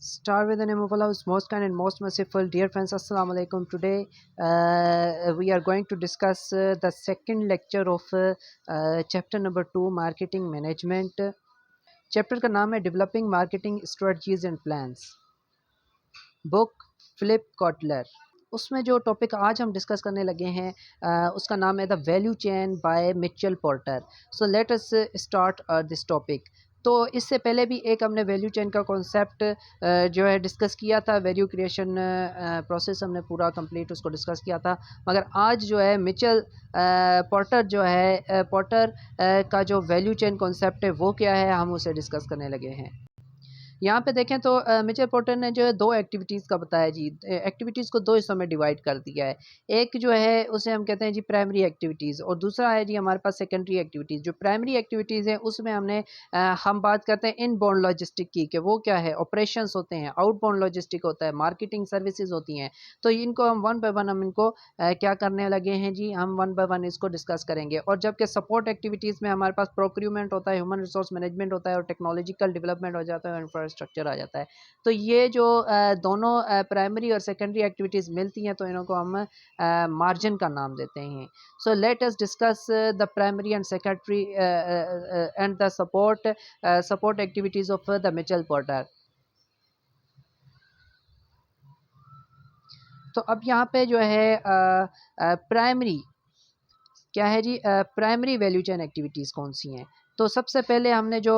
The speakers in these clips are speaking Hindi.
Start with the name of Allah, who's most kind and most merciful. Dear friends, Assalamu alaikum. Today we are going to discuss the second lecture of chapter number 2, Marketing Management. Chapter का नाम है developing marketing strategies and plans, book Philip Kotler. उसमें जो टॉपिक आज हम डिस्कस करने लगे हैं उसका नाम है the value chain by Mitchell porter. So let us start this topic. तो इससे पहले भी एक हमने वैल्यू चेन का कॉन्सेप्ट जो है डिस्कस किया था, वैल्यू क्रिएशन प्रोसेस हमने पूरा कंप्लीट उसको डिस्कस किया था। मगर आज जो है मिचेल पोर्टर जो है पोर्टर का जो वैल्यू चेन कॉन्सेप्ट है वो क्या है, हम उसे डिस्कस करने लगे हैं। यहाँ पे देखें तो मिचेल पोर्टर ने जो है दो एक्टिविटीज़ का बताया जी। एक्टिविटीज़ को दो हिस्सों में डिवाइड कर दिया है। एक जो है उसे हम कहते हैं जी प्राइमरी एक्टिविटीज़, और दूसरा है जी हमारे पास सेकेंडरी एक्टिविटीज़। जो प्राइमरी एक्टिविटीज़ हैं उसमें हमने हम बात करते हैं इनबाउंड लॉजिस्टिक की, कि वो क्या है, ऑपरेशंस होते हैं। आउटबाउंड लॉजिस्टिक होता है, मार्केटिंग सर्विसेज होती हैं। तो इनको हम वन बाय वन हम इनको क्या करने लगे हैं जी, हम वन बाय वन इसको डिस्कस करेंगे। और जबकि सपोर्ट एक्टिविटीज़ में हमारे पास प्रोक्यूरमेंट होता है, ह्यूमन रिसोर्स मैनेजमेंट होता है, और टेक्नोलॉजिकल डेवलपमेंट हो जाता है, स्ट्रक्चर आ जाता है। तो ये जो दोनों प्राइमरी और सेकेंडरी एक्टिविटीज़ मिलती हैं तो इनको हम मार्जिन का नाम देते हैं। So let us discuss the primary and secondary and the support activities of the Mitchell porter. तो अब यहाँ पे जो है प्राइमरी क्या है जी, प्राइमरी वैल्यू चेन एक्टिविटीज़ कौन सी हैं। तो सबसे पहले हमने जो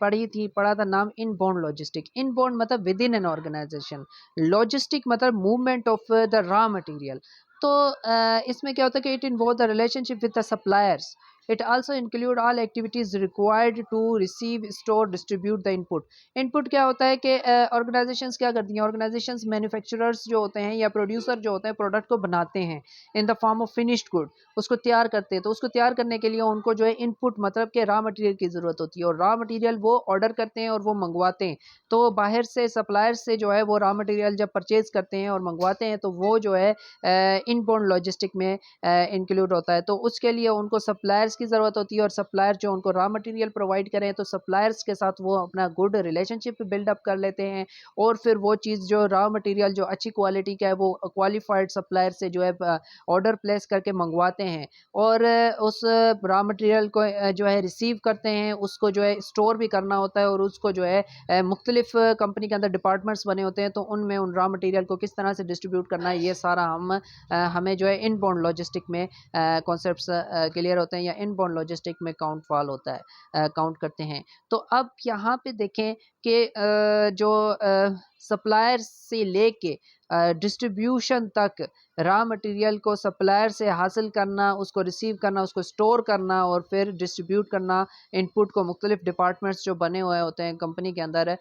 पढ़ा था नाम इनबाउंड लॉजिस्टिक। इनबाउंड मतलब within an organization, logistic मतलब movement of the raw material. तो इसमें क्या होता है कि it involve the relationship with the suppliers. It also include all activities required to receive, store, distribute the input. Input क्या होता है कि ऑर्गेनाइजेशंस क्या करती हैं, ऑर्गेनाइजेशंस मैन्युफैक्चरर्स जो होते हैं या प्रोड्यूसर जो होते हैं प्रोडक्ट को बनाते हैं in the form of finished good, उसको तैयार करते हैं। तो उसको तैयार करने के लिए उनको जो है इनपुट मतलब कि रॉ मटेरियल की ज़रूरत होती है, और रॉ मटेरियल वो ऑर्डर करते हैं और वो मंगवाते हैं। तो बाहर से सप्लायर से जो है वो रॉ मटेरियल जब परचेज करते हैं और मंगवाते हैं तो वो जो है इनबाउंड लॉजिस्टिक में इंक्लूड होता है। तो उसके लिए उनको सप्लायर्स की ज़रूरत होती है, और सप्लायर जो उनको रॉ मटेरियल प्रोवाइड करें तो सप्लायर्स के साथ वो अपना गुड रिलेशनशिप बिल्डअप कर लेते हैं, और फिर वो चीज़ जो रॉ मटेरियल जो अच्छी क्वालिटी का है वो क्वालिफाइड सप्लायर से जो है ऑर्डर प्लेस करके मंगवाते हैं, और उस रॉ मटेरियल को जो है रिसीव करते हैं। उसको जो है स्टोर भी करना होता है, और उसको जो है मुख्तलिफ कंपनी के अंदर डिपार्टमेंट्स बने होते हैं, तो उनमें उन रॉ मटेरियल को किस तरह से डिस्ट्रीब्यूट करना है, ये सारा हमें जो है इनबाउंड लॉजिस्टिक में कॉन्सेप्ट्स क्लियर होते हैं, या इनबाउंड लॉजिस्टिक में काउंट फॉल होता है, काउंट करते हैं। तो अब यहाँ पे देखें कि जो सप्लायर से लेके डिस्ट्रीब्यूशन तक रॉ मटेरियल को सप्लायर से हासिल करना, उसको रिसीव करना, उसको स्टोर करना, और फिर डिस्ट्रीब्यूट करना इनपुट को मुख्तलिफ डिपार्टमेंट्स जो बने हुए होते हैं कंपनी के अंदर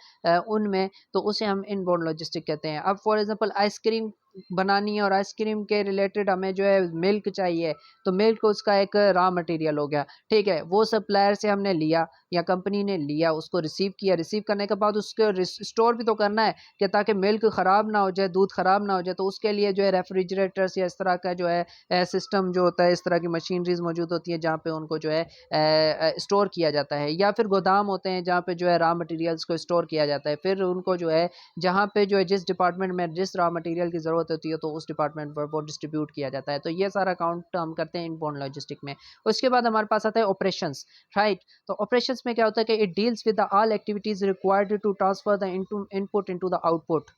उनमें, तो उसे हम इनबाउंड लॉजिस्टिक कहते हैं। अब फॉर एग्जांपल आइसक्रीम बनानी है और आइसक्रीम के रिलेटेड हमें जो है मिल्क चाहिए, तो मिल्क उसका एक रॉ मटेरियल हो गया, ठीक है। वो सप्लायर से हमने लिया या कंपनी ने लिया, उसको रिसीव किया, रिसीव करने के बाद उसको स्टोर भी तो करना है कि ताकि मिल्क ख़राब ना हो जाए, दूध ख़राब ना हो जाए। तो उसके लिए जो है रेफ्रिजरेटर्स या इस तरह का जो है सिस्टम जो होता है, इस तरह की मशीनरीज मौजूद होती है जहाँ पे उनको जो है स्टोर किया जाता है, या फिर गोदाम होते हैं जहाँ पे जो है रॉ मटेरियल्स को स्टोर किया जाता है। फिर उनको जो है जहाँ पे जो है जिस डिपार्टमेंट में जिस रॉ मटेरियल की ज़रूरत होती है तो उस डिपार्टमेंट पर वो डिस्ट्रीब्यूट किया जाता है। तो ये सारा काउंट हम करते हैं इनबाउंड लॉजिस्टिक में। उसके बाद हमारे पास आता है ऑपरेशंस, राइट। तो ऑपरेशंस में क्या होता है कि it deals with the all activities required to transfer the input into the output.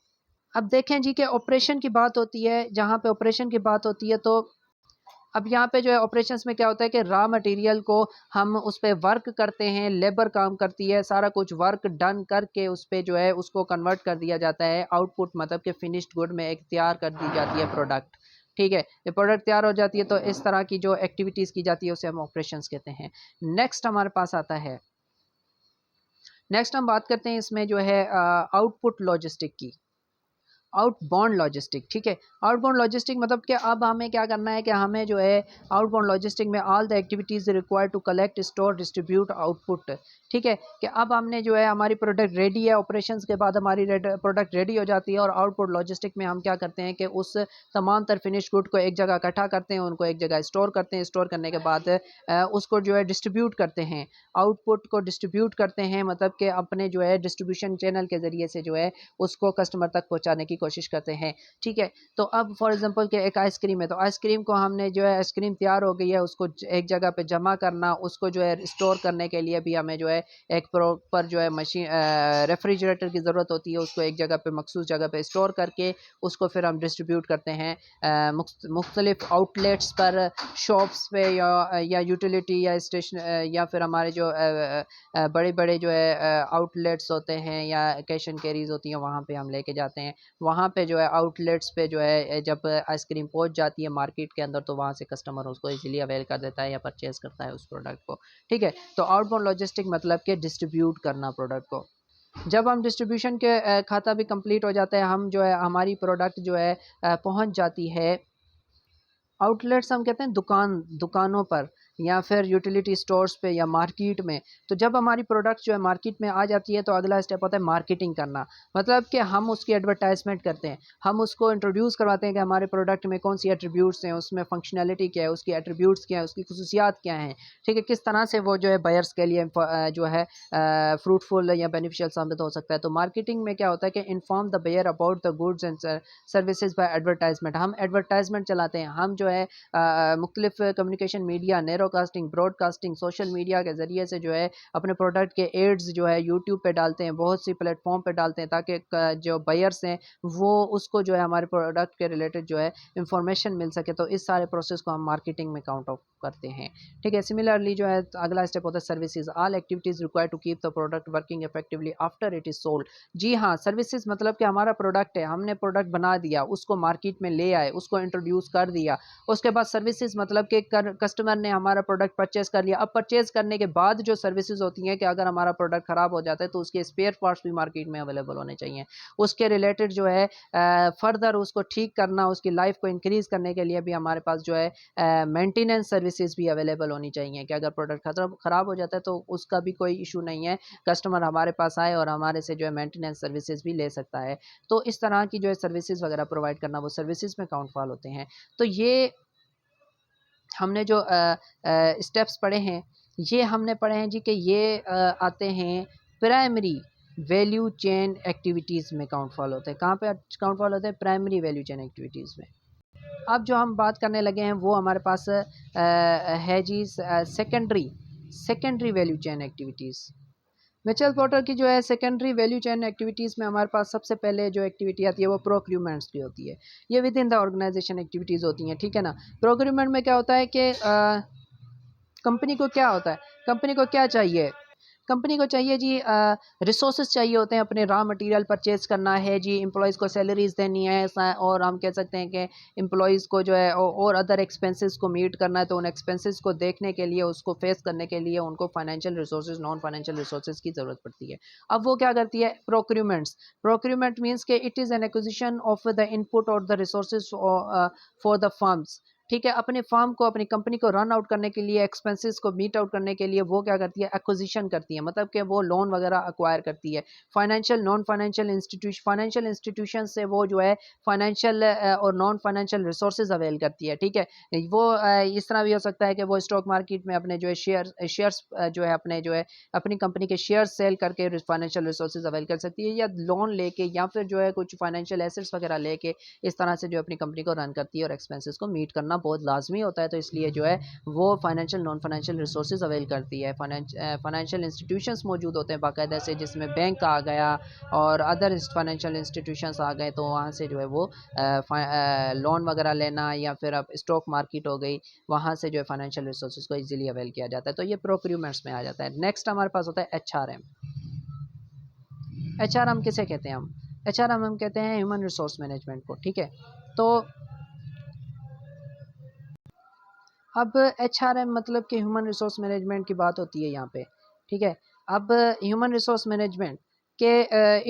अब देखें जी कि ऑपरेशन की बात होती है, जहाँ पे ऑपरेशन की बात होती है तो अब यहाँ पे जो है ऑपरेशंस में क्या होता है कि रॉ मटेरियल को हम उस पे वर्क करते हैं, लेबर काम करती है, सारा कुछ वर्क डन करके उस पे जो है उसको कन्वर्ट कर दिया जाता है आउटपुट, मतलब कि फिनिश्ड गुड में एक तैयार कर दी जाती है प्रोडक्ट, ठीक है। जब प्रोडक्ट तैयार हो जाती है तो इस तरह की जो एक्टिविटीज़ की जाती है उसे हम ऑपरेशंस कहते हैं। नेक्स्ट हमारे पास आता है, नेक्स्ट हम बात करते हैं इसमें जो है आउटपुट लॉजिस्टिक की। आउटबाउंड लॉजिस्टिक, ठीक है। आउटबाउंड लॉजिस्टिक मतलब कि अब हमें क्या करना है कि हमें जो है आउटबाउंड लॉजिस्टिक में all the activities required to collect, store, distribute output, ठीक है। कि अब हमने जो है हमारी प्रोडक्ट रेडी है, ऑपरेशंस के बाद हमारी प्रोडक्ट रेडी हो जाती है, और आउटपुट लॉजिस्टिक में हम क्या करते हैं कि उस तमाम तर फिनिश गुड को एक जगह इकट्ठा करते हैं, उनको एक जगह स्टोर करते हैं, स्टोर करने के बाद उसको जो है डिस्ट्रीब्यूट करते हैं, आउटपुट को डिस्ट्रीब्यूट करते हैं, मतलब कि अपने जो है डिस्ट्रीब्यूशन चैनल के ज़रिए से जो है उसको कस्टमर तक पहुंचाने की कोशिश करते हैं, ठीक है। तो अब फॉर एग्जांपल कि एक आइसक्रीम है, तो आइसक्रीम को हमने जो है आइसक्रीम तैयार हो गई है, उसको एक जगह पे जमा करना, उसको जो है स्टोर करने के लिए भी हमें जो है एक प्रॉपर जो है मशीन रेफ्रिजरेटर की ज़रूरत होती है, उसको एक जगह पे मखसूस जगह पे स्टोर करके उसको फिर हम डिस्ट्रीब्यूट करते हैं मुख्तलिफ आउटलेट्स पर, शॉप्स पे या यूटिलिटी या स्टेशन या फिर हमारे जो बड़े बड़े जो है आउटलेट्स होते हैं या कैश एंड कैरीज होती हैं, वहाँ पे हम लेके जाते हैं। वहाँ पे जो है आउटलेट्स पे जो है जब आइसक्रीम पहुँच जाती है मार्केट के अंदर, तो वहाँ से कस्टमर उसको इजीली अवेल कर देता है या परचेज़ करता है उस प्रोडक्ट को, ठीक है। तो आउटबाउंड लॉजिस्टिक मतलब कि डिस्ट्रीब्यूट करना प्रोडक्ट को। जब हम डिस्ट्रीब्यूशन के खाता भी कंप्लीट हो जाता है, हम जो है हमारी प्रोडक्ट जो है पहुँच जाती है आउटलेट्स, हम कहते हैं दुकानों पर या फिर यूटिलिटी स्टोर्स पे या मार्केट में। तो जब हमारी प्रोडक्ट जो है मार्केट में आ जाती है, तो अगला स्टेप होता है मार्केटिंग करना, मतलब कि हम उसकी एडवर्टाइजमेंट करते हैं, हम उसको इंट्रोड्यूस करवाते हैं कि हमारे प्रोडक्ट में कौन सी एट्रीब्यूट्स हैं, उसमें फंक्शनैलिटी क्या है, उसकी एट्रीब्यूट्स क्या है, उसकी खसूसियात क्या हैं, ठीक है, किस तरह से वो जो है बायर्स के लिए जो है फ्रूटफुल या बेनिफिशियल साबित हो सकता है। तो मार्केटिंग में क्या होता है कि inform the buyer about the goods and services by advertisement, हम एडवर्टाइजमेंट चलाते हैं, हम जो है मुख्तलिफ communication media, narrowcasting, broadcasting, social media के ज़रिए से जो है अपने प्रोडक्ट के एड्स जो है यूट्यूब पे डालते हैं, बहुत सी प्लेटफॉर्म पे डालते हैं, ताकि जो बायर्स हैं वो उसको जो है हमारे प्रोडक्ट के रिलेटेड जो है इंफॉर्मेशन मिल सके। तो इस सारे प्रोसेस को हम मार्केटिंग में काउंट ऑफ करते हैं, ठीक है। सिमिलरली जो है अगला स्टेप होता है services, all activities required to keep the product working effectively after it is sold. जी हाँ, सर्विसेज मतलब कि हमारा प्रोडक्ट है, हमने प्रोडक्ट बना दिया, उसको मार्केट में ले आए, उसको इंट्रोड्यूस कर दिया, उसके बाद सर्विसेज मतलब कि कस्टमर ने हमारा प्रोडक्ट परचेज कर लिया। अब परचेज करने के बाद जो सर्विसेज होती हैं कि अगर हमारा प्रोडक्ट ख़राब हो जाता है तो उसके स्पेयर पार्ट्स भी मार्केट में अवेलेबल होने चाहिए, उसके रिलेटेड जो है फर्दर उसको ठीक करना, उसकी लाइफ को इंक्रीज़ करने के लिए भी हमारे पास जो है मेंटेनेंस सर्विसेज भी अवेलेबल होनी चाहिए, कि अगर प्रोडक्ट ख़राब हो जाता है तो उसका भी कोई इशू नहीं है, कस्टमर हमारे पास आए और हमारे से जो है मेंटेनेंस सर्विसेज भी ले सकता है। तो इस तरह की जो है सर्विसेज वगैरह प्रोवाइड करना, वो सर्विसेज में काउंट फॉल होते हैं। तो ये हमने जो स्टेप्स पढ़े हैं, ये हमने पढ़े हैं जी कि ये आते हैं प्राइमरी वैल्यू चेन एक्टिविटीज़ में काउंट फॉल होते हैं। कहाँ पे काउंट फॉल होते हैं? प्राइमरी वैल्यू चेन एक्टिविटीज़ में। अब जो हम बात करने लगे हैं वो हमारे पास है जी secondary value chain activities. Michael Porter की जो है सेकेंडरी वैल्यू चेन एक्टिविटीज़ में हमारे पास सबसे पहले जो एक्टिविटी आती है वो प्रोक्यूरमेंट्स की होती है। ये within the organisation activities होती हैं, ठीक है ना। प्रोक्यूरमेंट में क्या होता है कि कंपनी को क्या होता है, कंपनी को क्या चाहिए, कंपनी को चाहिए जी रिसोर्सेज चाहिए होते हैं, अपने रॉ मटेरियल परचेज़ करना है जी, एम्प्लॉइज़ को सैलरीज़ देनी है और हम कह सकते हैं कि एम्प्लॉइज़ को जो है और अदर एक्सपेंसेस को मीट करना है। तो उन एक्सपेंसेस को देखने के लिए, उसको फेस करने के लिए उनको financial resources, non financial resources की ज़रूरत पड़ती है। अब वो क्या करती है? प्रोक्यूरमेंट्स। प्रोक्यूरमेंट मीन्स कि it is an acquisition of the input और the resources for the firms, ठीक है। अपने फार्म को, अपनी कंपनी को रन आउट करने के लिए, एक्सपेंसेस को मीट आउट करने के लिए वो क्या करती है? एक्विजिशन करती है, मतलब कि वो लोन वगैरह अक्वायर करती है। फाइनेंशियल, नॉन फाइनेंशियल इंस्टीट्यूशन से वो जो है फाइनेंशियल और नॉन फाइनेंशियल रिसोर्सेज अवेल करती है, ठीक है। वो इस तरह भी हो सकता है कि वो स्टॉक मार्केट में अपने जो है शेयर्स जो है अपने जो है अपनी कंपनी के शेयर सेल करके फाइनेंशियल रिसोर्सेज अवेल कर सकती है, या लोन लेके, या फिर जो है कुछ फाइनेंशियल एसेट्स वगैरह लेके इस तरह से जो अपनी कंपनी को रन करती है, और एक्सपेंसेस को मीट करना बहुत लाजमी होता है। तो इसलिए जो है वो financial, non financial resources avail करती है। फाइनेंशियल इंस्टीट्यूशंस मौजूद होते हैं बाकायदा से, जिसमें बैंक आ गया और अदर फाइनेंशियल इंस्टीट्यूशंस आ गए, तो वहाँ से जो है वो लोन वगैरह लेना, या फिर अब स्टॉक मार्केट हो गई, वहाँ से जो है फाइनेंशियल रिसोर्सेज को इजीली अवेल किया जाता है। तो ये प्रोक्यूरमेंट्स में आ जाता है। नेक्स्ट हमारे पास होता है HRM। HRM किसे कहते हैं? हम HRM हम कहते हैं ह्यूमन रिसोर्स मैनेजमेंट को, ठीक है। तो अब HRM मतलब कि ह्यूमन रिसोर्स मैनेजमेंट की बात होती है यहाँ पे, ठीक है। अब ह्यूमन रिसोर्स मैनेजमेंट कि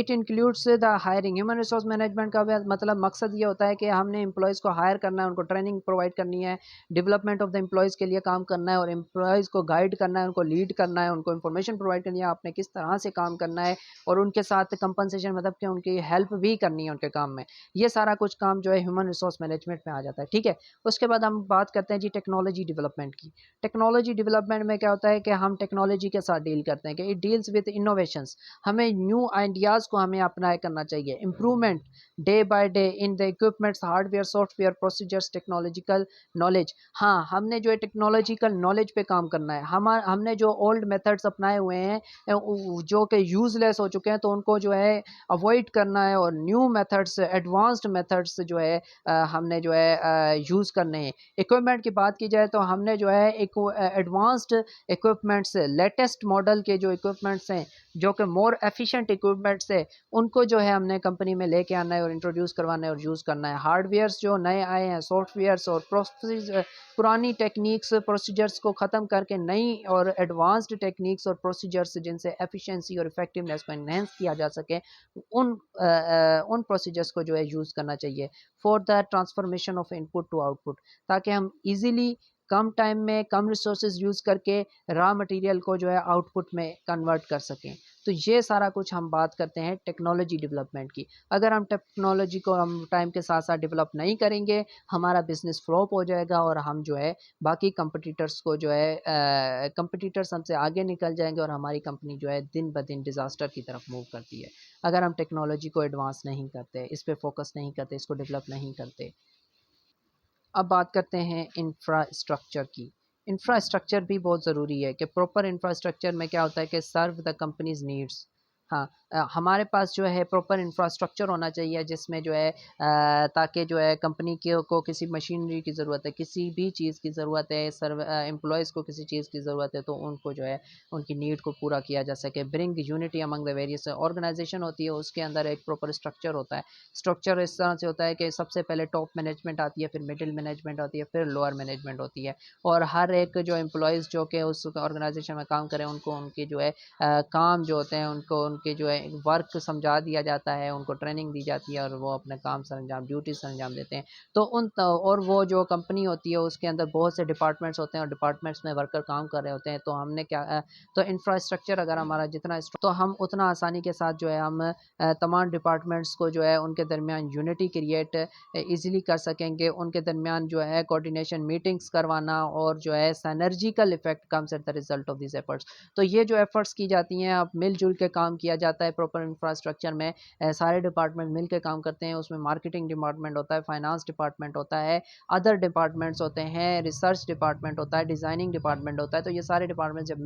it includes the hiring. Human resource management का मतलब मकसद ये होता है कि हमने एम्प्लॉयज़ को हायर करना है, उनको ट्रेनिंग प्रोवाइड करनी है, डेवलपमेंट ऑफ द एम्प्लॉयज़ के लिए काम करना है और एम्प्लॉयज़ को गाइड करना है, उनको लीड करना है, उनको इन्फॉर्मेशन प्रोवाइड करनी है आपने किस तरह से काम करना है, और उनके साथ कंपनसेशन मतलब कि उनकी हेल्प भी करनी है उनके काम में। ये सारा कुछ काम जो है ह्यूमन रिसोर्स मैनेजमेंट में आ जाता है, ठीक है। उसके बाद हम बात करते हैं जी टेक्नोलॉजी डेवलपमेंट की। टेक्नोलॉजी डेवलपमेंट में क्या होता है कि हम टेक्नोलॉजी के साथ डील करते हैं कि इट डील्स विद इनोवेशंस। हमें न्यू आइडियाज़ को हमें अप्लाई करना चाहिए। Improvement day by day in the equipments, hardware, software, procedures, technological knowledge. हाँ, हमने जो है टेक्नोलॉजिकल नॉलेज पे काम करना है। हमने जो ओल्ड मेथड्स अपनाए हुए हैं जो कि यूज़लेस हो चुके हैं, तो उनको जो है अवॉइड करना है और न्यू मेथड्स, एडवांस्ड मेथड्स जो है हमने जो है यूज़ करने हैं। इक्विपमेंट की बात की जाए तो हमने जो है एक एडवांस्ड इक्विपमेंट्स, लेटेस्ट मॉडल के जो इक्विपमेंट्स हैं, जो कि मोर एफिशिएंट इक्विपमेंट्स है, उनको जो है हमने कंपनी में लेके आना है और इंट्रोड्यूस करवाना है और यूज़ करना है। हार्डवेयर्स जो नए आए हैं, सॉफ्टवेयर्स और पुरानी टेक्निक्स, प्रोसीजर्स को ख़त्म करके नई और एडवांस्ड टेक्निक्स और प्रोसीजर्स जिनसे एफिशिएंसी और इफेक्टिवनेस को एनहेंस किया जा सके, उन प्रोसीजर्स को जो है यूज़ करना चाहिए for the transformation of input to output, ताकि हम इजीली कम टाइम में कम रिसोर्सेज यूज़ करके रॉ मटेरियल को जो है आउटपुट में कन्वर्ट कर सकें। तो ये सारा कुछ हम बात करते हैं टेक्नोलॉजी डेवलपमेंट की। अगर हम टेक्नोलॉजी को हम टाइम के साथ साथ डेवलप नहीं करेंगे, हमारा बिजनेस फ्लॉप हो जाएगा और हम जो है बाकी कंपटीटर्स को जो है कंपटीटर्स हमसे आगे निकल जाएंगे और हमारी कंपनी जो है दिन ब दिन डिज़ास्टर की तरफ मूव करती है, अगर हम टेक्नोलॉजी को एडवांस नहीं करते, इस पर फोकस नहीं करते, इसको डेवलप नहीं करते। अब बात करते हैं इंफ्रास्ट्रक्चर की। इंफ्रास्ट्रक्चर भी बहुत ज़रूरी है कि प्रॉपर इंफ्रास्ट्रक्चर में क्या होता है कि सर्व द कंपनीज़ नीड्स। हाँ, हमारे पास जो है प्रॉपर इंफ्रास्ट्रक्चर होना चाहिए जिसमें जो है ताकि जो है कंपनी को किसी मशीनरी की ज़रूरत है, किसी भी चीज़ की ज़रूरत है, एम्प्लॉयज़ को किसी चीज़ की ज़रूरत है, तो उनको जो है उनकी नीड को पूरा किया जा सके। Bring unity among the various organisation होती है, उसके अंदर एक प्रॉपर स्ट्रक्चर होता है। स्ट्रक्चर इस तरह से होता है कि सबसे पहले टॉप मैनेजमेंट आती है, फिर मिडिल मैनेजमेंट आती है, फिर लोअर मैनेजमेंट होती है, और हर एक जो एम्प्लॉयज़ जो कि उस ऑर्गेनाइजेशन में काम करें, उनको उनकी जो है काम जो होते हैं, उनको उनके जो है वर्क समझा दिया जाता है, उनको ट्रेनिंग दी जाती है और वो अपने काम सर अंजाम, ड्यूटी सर अंजाम देते हैं। तो और वो जो कंपनी होती है उसके अंदर बहुत से डिपार्टमेंट्स होते हैं और डिपार्टमेंट्स में वर्कर काम कर रहे होते हैं। तो हमने क्या तो इंफ्रास्ट्रक्चर अगर हमारा जितना तो हम उतना आसानी के साथ जो है हम तमाम डिपार्टमेंट्स को जो है उनके दरमियान यूनिटी क्रिएट ईज़िली कर सकेंगे, उनके दरमियान जो है कोऑर्डिनेशन मीटिंग्स करवाना और जो है synergical effect comes at the result of this efforts. तो ये जो एफर्ट्स की जाती हैं, अब मिलजुल के काम किया जाता है प्रॉपर इंफ्रास्ट्रक्चर में, सारे डिपार्टमेंट मिल के काम करते हैं। उसमें मार्केटिंग डिपार्टमेंट होता है, फाइनेंस डिपार्टमेंट होता है, अदर डिपार्टमेंट्स होते हैं, रिसर्च डिपार्टमेंट होता है, डिज़ाइनिंग डिपार्टमेंट होता है। तो ये सारे डिपार्टमेंट जब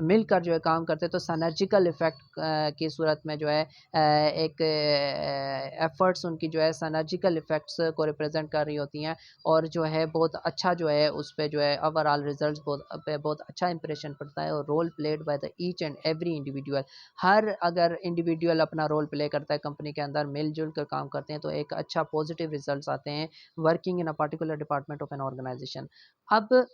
मिलकर जो है काम करते हैं तो सिनर्जिकल इफेक्ट की सूरत में जो है एक एफ़र्ट्स उनकी जो है सिनर्जिकल इफ़ेक्ट्स को रिप्रेजेंट कर रही होती हैं, और जो है बहुत अच्छा जो है उस पे जो है ओवरऑल रिजल्ट्स बहुत अच्छा इंप्रेशन पड़ता है। और role played by the each and every individual, हर अगर इंडिविजुअल अपना रोल प्ले करता है कंपनी के अंदर, मिलजुल कर काम करते हैं, तो एक अच्छा पॉजिटिव रिजल्ट्स आते हैं working in a particular department of an organisation. अब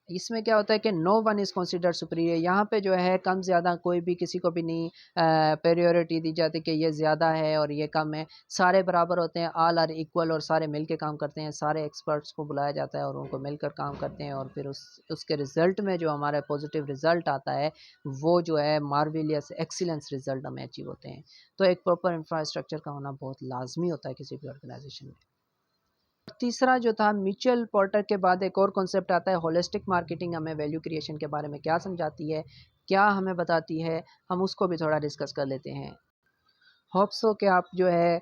इसमें क्या होता है कि no one is considered superior, यहाँ पे जो है कम ज़्यादा कोई भी किसी को भी नहीं प्रायोरिटी दी जाती कि ये ज़्यादा है और ये कम है। सारे बराबर होते हैं, ऑल आर इक्वल, और सारे मिल के काम करते हैं। सारे एक्सपर्ट्स को बुलाया जाता है और उनको मिलकर काम करते हैं, और फिर उसके रिज़ल्ट में जो हमारा पॉजिटिव रिज़ल्ट आता है वो जो है मार्वेलियस एक्सीलेंस रिज़ल्ट हमें अचीव होते हैं। तो एक प्रॉपर इंफ्रास्ट्रक्चर का होना बहुत लाजमी होता है किसी भी ऑर्गेनाइजेशन में। तीसरा जो था म्यूचुअल पोर्टर के बाद एक और कॉन्सेप्ट आता है होलिस्टिक मार्केटिंग। हमें वैल्यू क्रिएशन के बारे में क्या समझाती है, क्या हमें बताती है, हम उसको भी थोड़ा डिस्कस कर लेते हैं। होप्स हो कि आप जो है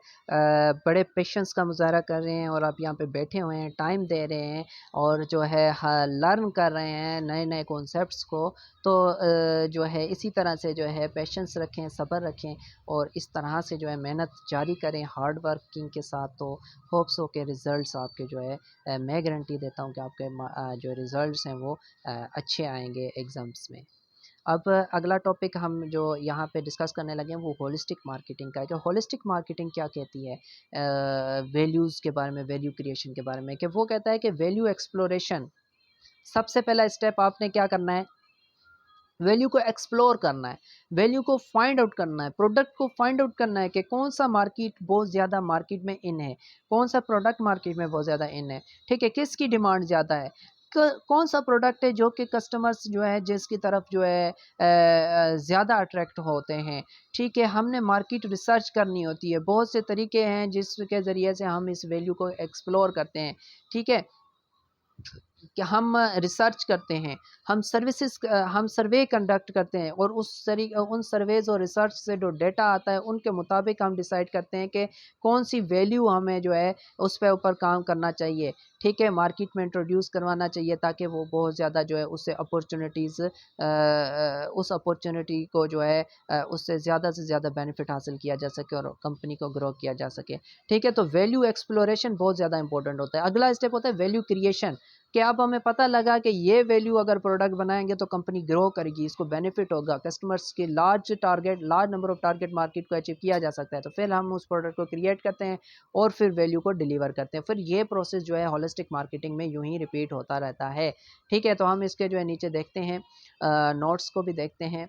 बड़े पेशेंस का मुज़ाहरा कर रहे हैं और आप यहाँ पे बैठे हुए हैं, टाइम दे रहे हैं और जो है लर्न कर रहे हैं नए नए कॉन्सेप्ट्स को। तो जो है इसी तरह से जो है पेशेंस रखें, सब्र रखें और इस तरह से जो है मेहनत जारी करें हार्ड वर्किंग के साथ। तो होप्स हो के रिज़ल्ट्स आपके जो है मैं गारंटी देता हूँ कि आपके जो रिज़ल्ट्स हैं वो अच्छे आएंगे एग्ज़ाम्स में। अब अगला टॉपिक हम जो यहाँ पे डिस्कस करने लगे हैं वो होलिस्टिक मार्केटिंग का है कि होलिस्टिक मार्केटिंग क्या कहती है वैल्यूज़ के बारे में, वैल्यू क्रिएशन के बारे में। कि वो कहता है कि वैल्यू एक्सप्लोरेशन, सबसे पहला स्टेप आपने क्या करना है, वैल्यू को एक्सप्लोर करना है, वैल्यू को फाइंड आउट करना है, प्रोडक्ट को फाइंड आउट करना है कि कौन सा मार्केट बहुत ज़्यादा मार्केट में इन है, कौन सा प्रोडक्ट मार्केट में बहुत ज़्यादा इन है, ठीक है, किसकी डिमांड ज़्यादा है, कौन सा प्रोडक्ट है जो कि कस्टमर्स जो है जिसकी तरफ जो है ज़्यादा अट्रैक्ट होते हैं, ठीक है। हमने मार्केट रिसर्च करनी होती है, बहुत से तरीके हैं जिसके ज़रिए से हम इस वैल्यू को एक्सप्लोर करते हैं, ठीक है। कि हम रिसर्च करते हैं, हम सर्वे कंडक्ट करते हैं और उन सर्वेज़ और रिसर्च से जो डेटा आता है उनके मुताबिक हम डिसाइड करते हैं कि कौन सी वैल्यू हमें जो है उस पे ऊपर काम करना चाहिए, ठीक है, मार्केट में इंट्रोड्यूस करवाना चाहिए ताकि वो बहुत ज़्यादा जो है उससे अपॉर्चुनिटीज़ उस अपॉर्चुनिटी को जो है उससे ज़्यादा से ज़्यादा बेनिफिट हासिल किया जा सके और कंपनी को ग्रो किया जा सके, ठीक है। तो वैल्यू एक्सप्लोरेशन बहुत ज़्यादा इंपॉर्टेंट होता है। अगला स्टेप होता है वैल्यू क्रिएशन, कि अब हमें पता लगा कि ये वैल्यू अगर प्रोडक्ट बनाएंगे तो कंपनी ग्रो करेगी, इसको बेनिफिट होगा, कस्टमर्स के large number of target market को अचीव किया जा सकता है, तो फिर हम उस प्रोडक्ट को क्रिएट करते हैं और फिर वैल्यू को डिलीवर करते हैं। फिर ये प्रोसेस जो है होलिस्टिक मार्केटिंग में यूं ही रिपीट होता रहता है, ठीक है। तो हम इसके जो है नीचे देखते हैं, नोट्स को भी देखते हैं।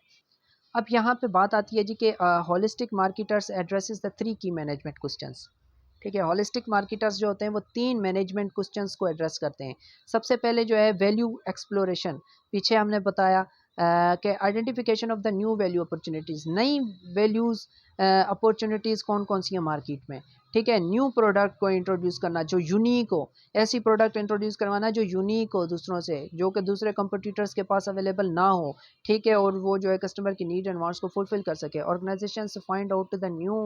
अब यहाँ पे बात आती है जी कि होलिस्टिक मार्केटर्स एड्रेसेस द 3 की मैनेजमेंट क्वेश्चंस, ठीक है। होलिस्टिक मार्केटर्स जो होते हैं वो 3 मैनेजमेंट क्वेश्चंस को एड्रेस करते हैं। सबसे पहले जो है वैल्यू एक्सप्लोरेशन, पीछे हमने बताया कि identification of the new value opportunities, नई वैल्यूज़ अपॉर्चुनिटीज़ कौन कौन सी हैं मार्केट में, ठीक है। न्यू प्रोडक्ट को इंट्रोड्यूस करना जो यूनिक हो, ऐसी प्रोडक्ट इंट्रोड्यूस करवाना जो यूनिक हो दूसरों से, जो कि दूसरे कंपटीटर्स के पास अवेलेबल ना हो, ठीक है, और वो जो है कस्टमर की नीड एंड वांट्स को फुलफिल कर सके। ऑर्गेनाइजेशन से find out the new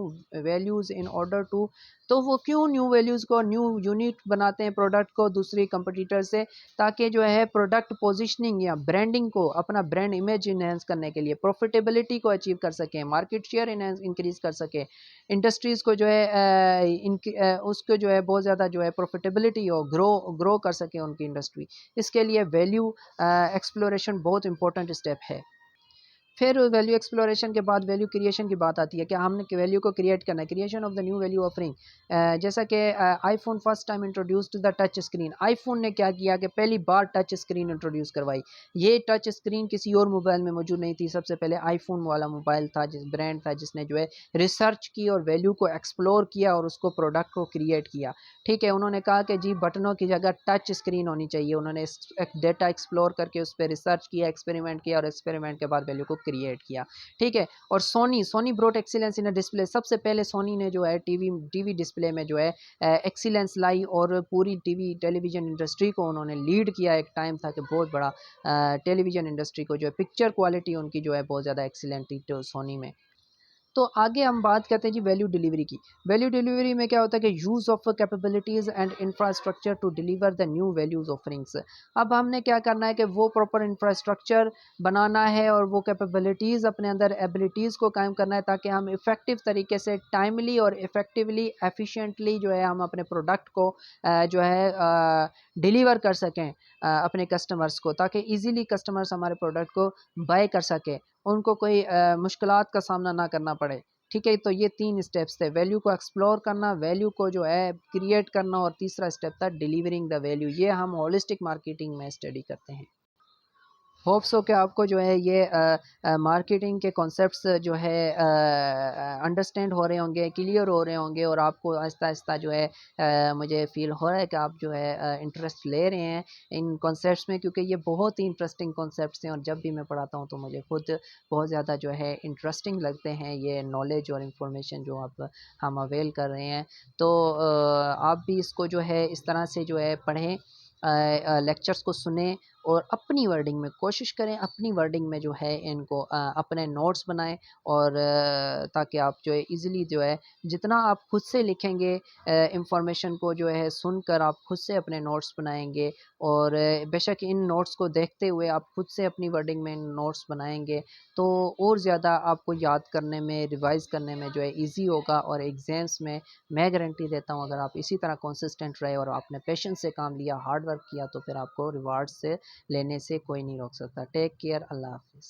values in order to, तो वो क्यों न्यू वैल्यूज़ को न्यू यूनिक बनाते हैं प्रोडक्ट को दूसरी कंपटीटर से, ताकि जो है प्रोडक्ट पोजीशनिंग या ब्रांडिंग को, अपना ब्रांड इमेज इन्हेंस करने के लिए, प्रॉफिटेबिलिटी को अचीव कर सकें, मार्केट शेयर इंक्रीज कर सके, इंडस्ट्रीज़ को जो है उसको जो है बहुत ज़्यादा जो है प्रॉफिटेबिलिटी हो, ग्रो कर सके उनकी इंडस्ट्री। इसके लिए वैल्यू एक्सप्लोरेशन बहुत इंपॉर्टेंट स्टेप है। फिर वैल्यू एक्सप्लोरेशन के बाद वैल्यू क्रिएशन की बात आती है कि हमने वैल्यू को क्रिएट करना है, creation of the new value offering. जैसा कि iPhone first time introduced the touch screen, iPhone ने क्या किया कि पहली बार टच स्क्रीन इंट्रोड्यूस करवाई। ये टच स्क्रीन किसी और मोबाइल में मौजूद नहीं थी, सबसे पहले आईफोन वाला मोबाइल था, जिस ब्रांड था जिसने जो है रिसर्च की और वैल्यू को एक्सप्लोर किया और उसको प्रोडक्ट को क्रिएट किया, ठीक है। उन्होंने कहा कि जी बटनों की जगह टच स्क्रीन होनी चाहिए, उन्होंने डेटा एक्सप्लोर करके उस पर रिसर्च किया, एक्सपेरिमेंट किया और एक्सपेरिमेंट के बाद वैल्यू को क्रिएट किया, ठीक है। और Sony brought excellence in display, सबसे पहले सोनी ने जो है टीवी डिस्प्ले में जो है एक्सीलेंस लाई और पूरी टेलीविज़न इंडस्ट्री को उन्होंने लीड किया। एक टाइम था कि बहुत बड़ा टेलीविज़न इंडस्ट्री को जो है पिक्चर क्वालिटी उनकी जो है बहुत ज़्यादा एक्सीलेंट थी तो सोनी में। तो आगे हम बात करते हैं जी वैल्यू डिलीवरी की। वैल्यू डिलीवरी में क्या होता है कि use of capabilities and infrastructure to deliver the new values offerings. अब हमने क्या करना है कि वो प्रॉपर इंफ्रास्ट्रक्चर बनाना है और वो कैपेबिलिटीज़ अपने अंदर एबिलिटीज़ को कायम करना है ताकि हम इफ़ेक्टिव तरीके से टाइमली और इफ़ेक्टिवली एफिशिएंटली जो है हम अपने प्रोडक्ट को जो है डिलीवर कर सकें अपने कस्टमर्स को, ताकि ईज़िली कस्टमर्स हमारे प्रोडक्ट को बाय कर सकें, उनको कोई मुश्किलात का सामना ना करना पड़े, ठीक है। तो ये 3 स्टेप्स थे, वैल्यू को एक्सप्लोर करना, वैल्यू को जो है क्रिएट करना और तीसरा स्टेप था डिलीवरिंग द वैल्यू। ये हम होलिस्टिक मार्केटिंग में स्टडी करते हैं। होप्स हो कि आपको जो है ये मार्केटिंग के कॉन्सेप्ट्स जो है अंडरस्टैंड हो रहे होंगे, क्लियर हो रहे होंगे और आपको आहिस्ता-आहिस्ता जो है मुझे फ़ील हो रहा है कि आप जो है इंटरेस्ट ले रहे हैं इन कॉन्सेप्ट्स में, क्योंकि ये बहुत ही इंटरेस्टिंग कॉन्सेप्ट्स हैं और जब भी मैं पढ़ाता हूँ तो मुझे खुद बहुत ज़्यादा जो है इंटरेस्टिंग लगते हैं ये नॉलेज और इन्फॉर्मेशन जो हम अवेल कर रहे हैं। तो आप भी इसको जो है इस तरह से जो है पढ़ें, लेक्चर्स को सुनें और अपनी वर्डिंग में कोशिश करें, अपनी वर्डिंग में जो है इनको अपने नोट्स बनाएं और ताकि आप जो है इजीली जो है जितना आप खुद से लिखेंगे इंफॉर्मेशन को जो है सुनकर आप खुद से अपने नोट्स बनाएंगे और बेशक इन नोट्स को देखते हुए आप खुद से अपनी वर्डिंग में नोट्स बनाएंगे तो और ज़्यादा आपको याद करने में, रिवाइज़ करने में जो है ईजी होगा और एग्ज़ाम्स में मैं गारंटी देता हूँ अगर आप इसी तरह कंसिस्टेंट रहे और आपने पेशेंस से काम लिया, हार्ड वर्क किया तो फिर आपको रिवार्ड से लेने से कोई नहीं रोक सकता। टेक केयर, अल्लाह हाफ़िज़।